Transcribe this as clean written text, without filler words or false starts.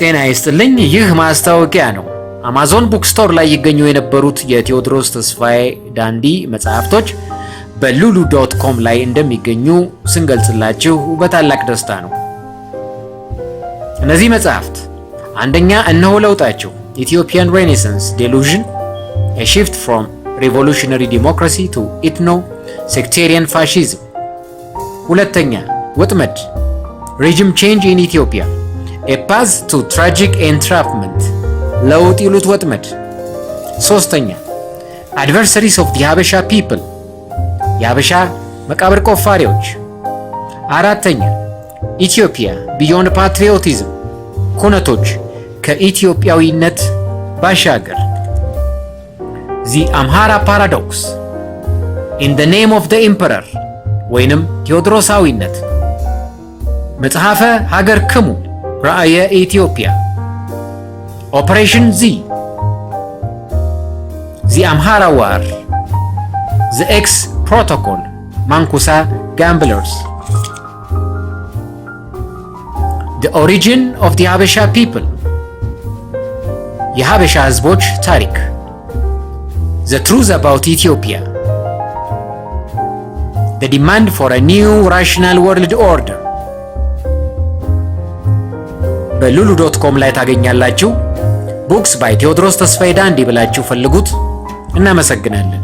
ጤና ይስጥልኝ። ይህ ማስታወቂያ ነው። አማዞን ቡክስቶር ላይ ይገኙ የነበሩት የቴዎድሮስ ተስፋዬ ዳንዲ መጽሐፍቶች በሉሉ.com ላይ እንደሚገኙ ስንገልጽላችሁ በታላቅ ደስታ ነው። እነዚህ መጽሐፍት አንደኛ እነሆ ለውጣቸው ኢትዮጵያን ሬኔሳንስ ዴሉዥን a shift from revolutionary democracy to ethno-sectarian fascism። ሁለተኛ ወጥመድ regime change in Ethiopia a path to tragic entrapment ለውጥ ይሉት ወጥመድ። ሶስተኛ adversaries of the Habesha people የሀበሻ መቃብር ቆፋሪዎች። አራተኛ ኢትዮጵያ beyond patriotism ኩነቶች ከኢትዮጵያዊነት ባሻገር the Amhara paradox in the name of the emperor ወይንም ቴዎድሮሳዊነት። መጽሐፈ ሀገር ክሙ ራእየ ኢትዮጵያ ኦፕሬሽን ዚ the Amhara war the X protocol ማንኩሳ gamblers the origin of the Habesha people የሀበሻ ህዝቦች ታሪክ the truth about Ethiopia the demand for a new rational world order በሉሉ.com ላይ ታገኛላችሁ። ቡክስ ባይ ቴዎድሮስ ተስፋዬ ዳንዲ ብላችሁ ፈልጉት። እናመሰግናለን።